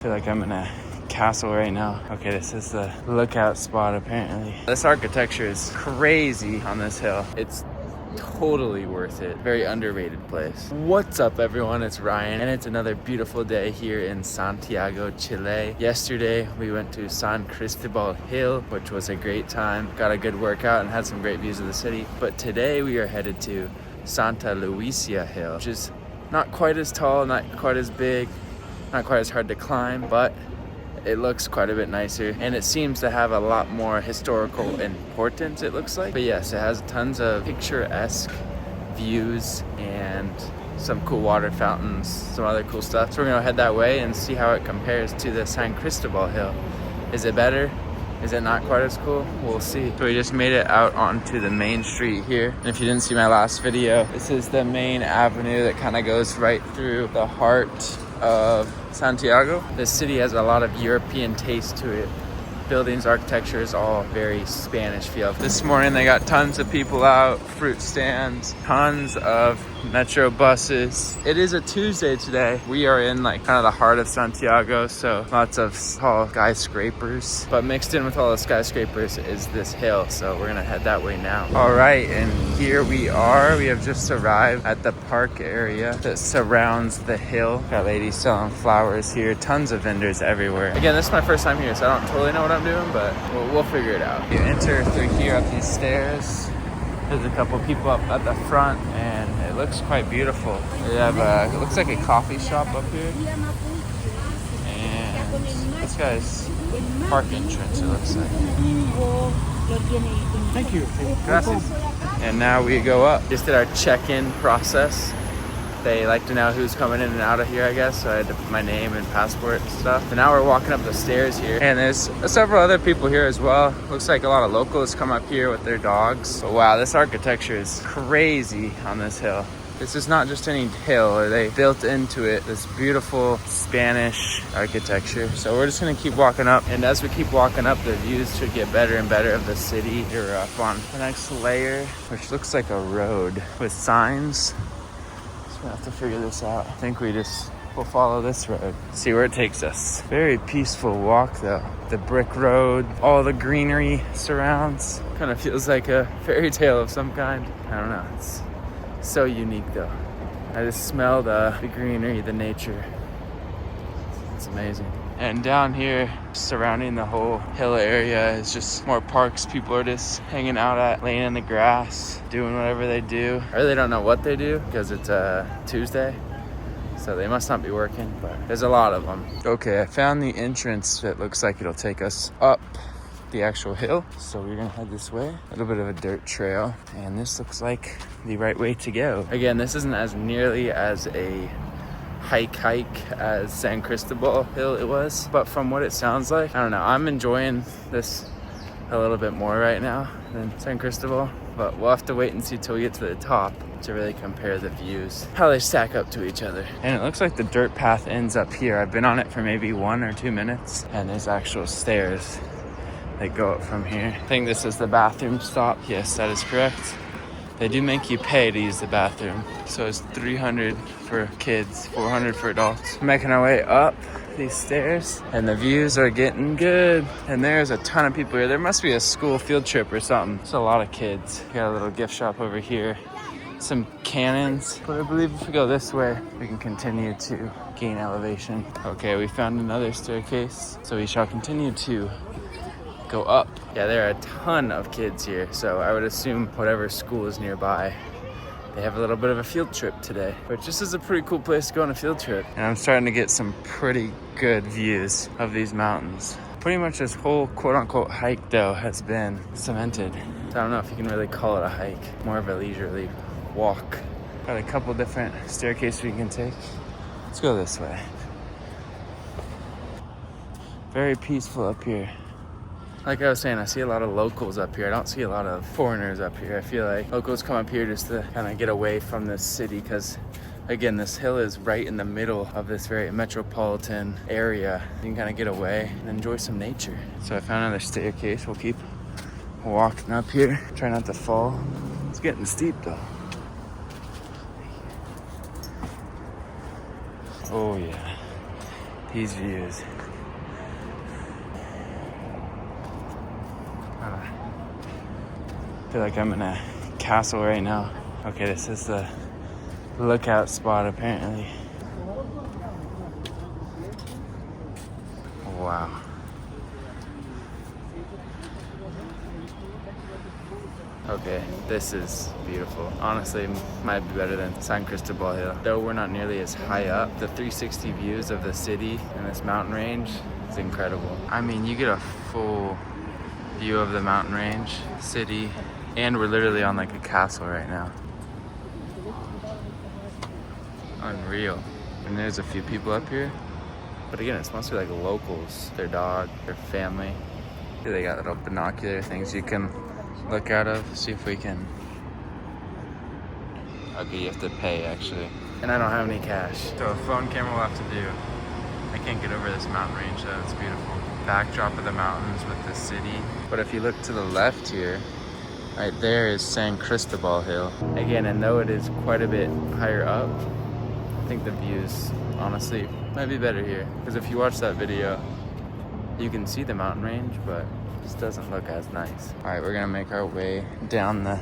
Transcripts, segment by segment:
I feel like I'm in a castle right now. Okay, this is the lookout spot apparently. This architecture is crazy on this hill. It's totally worth it. Very underrated place. What's up everyone, it's Ryan and it's another beautiful day here in Santiago, Chile. Yesterday we went to San Cristobal Hill, which was a great time. Got a good workout and had some great views of the city. But today we are headed to Santa Lucía Hill, which is not quite as tall, not quite as big, not quite as hard to climb, but it looks quite a bit nicer and it seems to have a lot more historical importance, it looks like. But yes, it has tons of picturesque views and some cool water fountains, some other cool stuff. So we're gonna head that way and see how it compares to the San Cristobal Hill. Is it better? Is it not quite as cool? We'll see. So we just made it out onto the main street here. And if you didn't see my last video, this is the main avenue that kind of goes right through the heart of Santiago. This city has a lot of European taste to it. Buildings, architecture is all very Spanish feel. This morning they got tons of people out, fruit stands, tons of metro buses. It is a Tuesday today. We are in like kind of the heart of Santiago, so lots of tall skyscrapers. But mixed in with all the skyscrapers is this hill, so we're gonna head that way now. All right, and here we are. We have just arrived at the park area that surrounds the hill. Got ladies selling flowers here, tons of vendors everywhere. Again, this is my first time here, so I don't totally know what I'm doing, but we'll figure it out. You enter through here up these stairs. There's a couple people up at the front and it looks quite beautiful. They have it looks like a coffee shop up here. And this guy's park entrance, it looks like. Thank you. Gracias. And now we go up. Just did our check-in process. They like to know who's coming in and out of here, I guess, so I had to put my name and passport and stuff. But now we're walking up the stairs here, and there's several other people here as well. Looks like a lot of locals come up here with their dogs. But wow, this architecture is crazy on this hill. This is not just any hill, they built into it this beautiful Spanish architecture. So we're just gonna keep walking up, and as we keep walking up, the views should get better and better of the city. You're up on the next layer, which looks like a road with signs. We'll have to figure this out. I think we'll follow this road, see where it takes us. Very peaceful walk though. The brick road, all the greenery surrounds. Kind of feels like a fairy tale of some kind. I don't know, it's so unique though. I just smell the greenery, the nature. It's amazing. And down here, surrounding the whole hill area is just more parks people are just hanging out at, laying in the grass, doing whatever they do. I really don't know what they do because it's a Tuesday, so they must not be working, but there's a lot of them. Okay, I found the entrance that looks like it'll take us up the actual hill. So we're gonna head this way. A little bit of a dirt trail, and this looks like the right way to go. Again, this isn't as nearly as a hike as San Cristobal Hill it was, but from what it sounds like, I don't know, I'm enjoying this a little bit more right now than San Cristobal, but we'll have to wait and see till we get to the top to really compare the views, how they stack up to each other. And it looks like the dirt path ends up here. I've been on it for maybe 1 or 2 minutes, and there's actual stairs that go up from here. I think this is the bathroom stop. Yes, that is correct. They do make you pay to use the bathroom. So it's $300 for kids, $400 for adults. We're making our way up these stairs and the views are getting good. And there's a ton of people here. There must be a school field trip or something. There's a lot of kids. Got a little gift shop over here. Some cannons. But I believe if we go this way, we can continue to gain elevation. Okay, we found another staircase. So we shall continue to go up. Yeah, there are a ton of kids here, so I would assume whatever school is nearby, they have a little bit of a field trip today, which this is a pretty cool place to go on a field trip. And I'm starting to get some pretty good views of these mountains. Pretty much this whole quote-unquote hike though has been cemented. So I don't know if you can really call it a hike, more of a leisurely walk. Got a couple different staircases we can take. Let's go this way. Very peaceful up here. Like I was saying, I see a lot of locals up here. I don't see a lot of foreigners up here. I feel like locals come up here just to kind of get away from this city because, again, this hill is right in the middle of this very metropolitan area. You can kind of get away and enjoy some nature. So I found another staircase. We'll keep walking up here. Try not to fall. It's getting steep though. Oh yeah. these views. I feel like I'm in a castle right now. Okay, this is the lookout spot apparently. Wow. Okay, this is beautiful. Honestly, might be better than San Cristobal Hill. Though we're not nearly as high up, the 360 views of the city and this mountain range is incredible. I mean, you get a full view of the mountain range, city, and we're literally on like a castle right now. Unreal. And there's a few people up here. But again, it's mostly like locals, their dog, their family. Here they got little binocular things you can look out of, see if we can. Okay, you have to pay actually. And I don't have any cash. So a phone camera will have to do. I can't get over this mountain range though, it's beautiful. Backdrop of the mountains with the city. But if you look to the left here, right there is San Cristobal Hill. Again, and though it is quite a bit higher up, I think the views, honestly, might be better here. Because if you watch that video, you can see the mountain range, but it just doesn't look as nice. All right, we're gonna make our way down the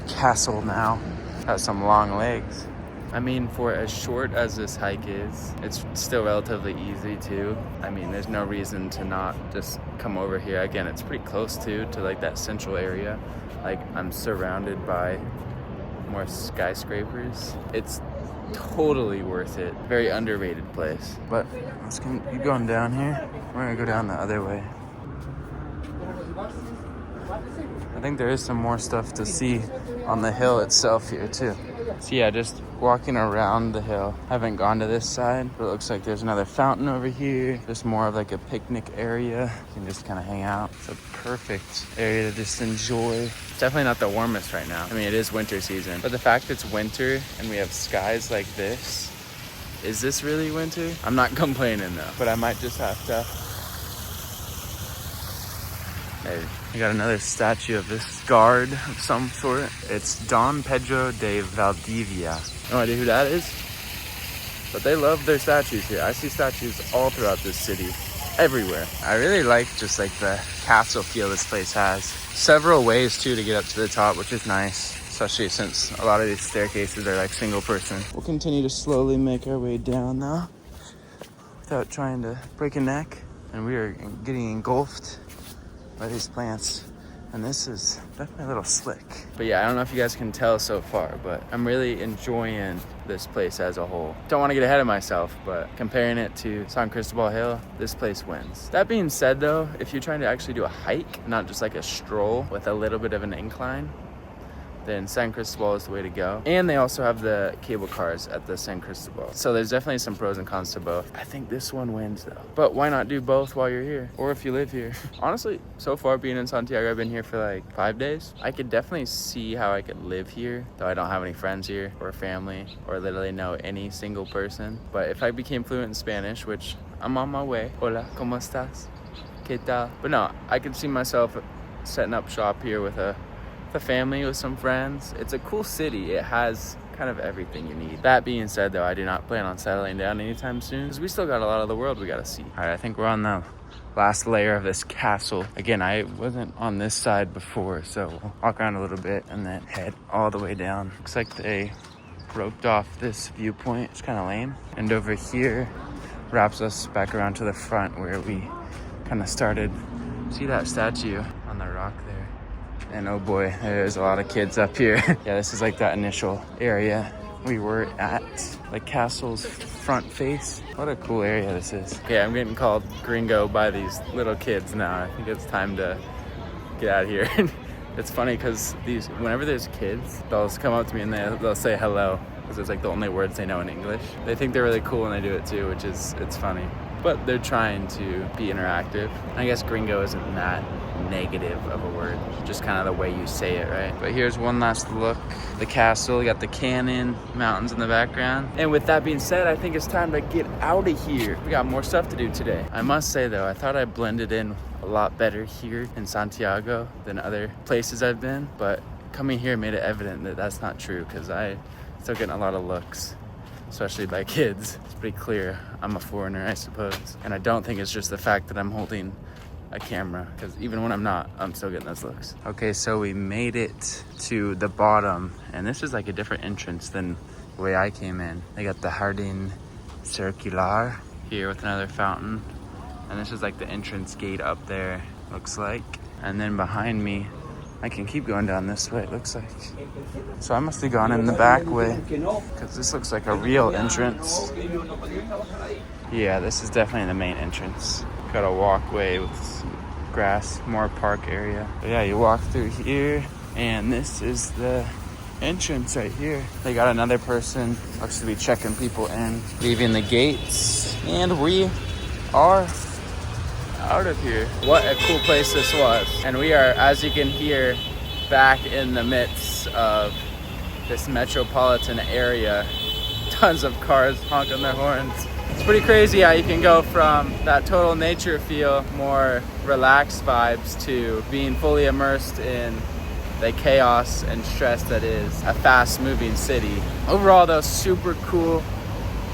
castle now. Has some long legs. I mean, for as short as this hike is, it's still relatively easy too. I mean, there's no reason to not just come over here. Again, it's pretty close to like that central area. Like, I'm surrounded by more skyscrapers. It's totally worth it. Very underrated place. But let's keep going down here. We're gonna go down the other way. I think there is some more stuff to see on the hill itself here too. So yeah, just walking around the hill. Haven't gone to this side, but it looks like there's another fountain over here. Just more of like a picnic area. You can just kind of hang out. It's a perfect area to just enjoy. Definitely not the warmest right now. I mean, it is winter season, but the fact it's winter and we have skies like this, is this really winter? I'm not complaining though, but I might just have to. Hey, I got another statue of this guard of some sort. It's Don Pedro de Valdivia. No idea who that is, but they love their statues here. I see statues all throughout this city, everywhere. I really like just like the castle feel this place has. Several ways too to get up to the top, which is nice, especially since a lot of these staircases are like single person. We'll continue to slowly make our way down now without trying to break a neck. And we are getting engulfed by these plants, and this is definitely a little slick. But yeah, I don't know if you guys can tell so far, but I'm really enjoying this place as a whole. Don't want to get ahead of myself, but comparing it to San Cristobal Hill, this place wins. That being said though, if you're trying to actually do a hike, not just like a stroll with a little bit of an incline, then San Cristobal is the way to go. And they also have the cable cars at the San Cristobal. So there's definitely some pros and cons to both. I think this one wins though. But why not do both while you're here? Or if you live here. Honestly, so far being in Santiago, I've been here for like 5 days. I could definitely see how I could live here, though I don't have any friends here or family or literally know any single person. But if I became fluent in Spanish, which I'm on my way. Hola, ¿cómo estás? ¿Qué tal? But no, I could see myself setting up shop here with a family, with some friends. It's a cool city. It has kind of everything you need. That being said though, I do not plan on settling down anytime soon because we still got a lot of the world we gotta see. All right, I think we're on the last layer of this castle. Again, I wasn't on this side before, so we'll walk around a little bit and then head all the way down. Looks like they roped off this viewpoint. It's kind of lame. And over here wraps us back around to the front where we kind of started. See that statue on the rock there? And oh boy, there's a lot of kids up here. Yeah, this is like that initial area we were at, like castle's front face. What a cool area this is. Okay, I'm getting called gringo by these little kids now. I think it's time to get out of here. It's funny because whenever there's kids, they'll just come up to me and they'll say hello because it's like the only words they know in English. They think they're really cool when they do it too, it's funny. But they're trying to be interactive. I guess gringo isn't that negative of a word, just kind of the way you say it, right? But here's one last look. The castle, you got the canyon, mountains in the background. And with that being said, I think it's time to get out of here. We got more stuff to do today. I must say though, I thought I blended in a lot better here in Santiago than other places I've been, but coming here made it evident that that's not true because I still getting a lot of looks. especially by kids. It's pretty clear I'm a foreigner, I suppose. And I don't think it's just the fact that I'm holding a camera, because even when I'm not, I'm still getting those looks. Okay, so we made it to the bottom, and this is like a different entrance than the way I came in. They got the Jardin Circular here with another fountain, and this is like the entrance gate up there, looks like. And then behind me, I can keep going down this way, it looks like. So I must have gone in the back way, because this looks like a real entrance. Yeah, this is definitely the main entrance. Got a walkway with grass, more park area. But yeah, you walk through here, and this is the entrance right here. They got another person, looks to be checking people in, leaving the gates, and we are out of here. What a cool place this was. And we are, as you can hear, back in the midst of this metropolitan area. Tons of cars honking their horns. It's pretty crazy how you can go from that total nature feel, more relaxed vibes, to being fully immersed in the chaos and stress that is a fast moving city. Overall though, super cool.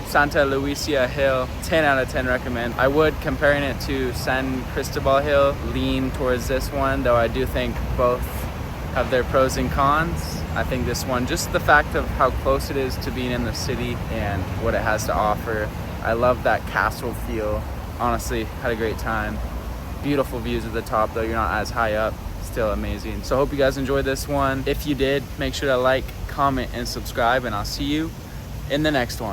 Santa Lucía Hill, 10 out of 10 recommend. I would, comparing it to San Cristobal Hill, lean towards this one, though I do think both have their pros and cons. I think this one, just the fact of how close it is to being in the city and what it has to offer. I love that castle feel. Honestly, had a great time. Beautiful views at the top, though you're not as high up. Still amazing. So I hope you guys enjoyed this one. If you did, make sure to like, comment, and subscribe, and I'll see you in the next one.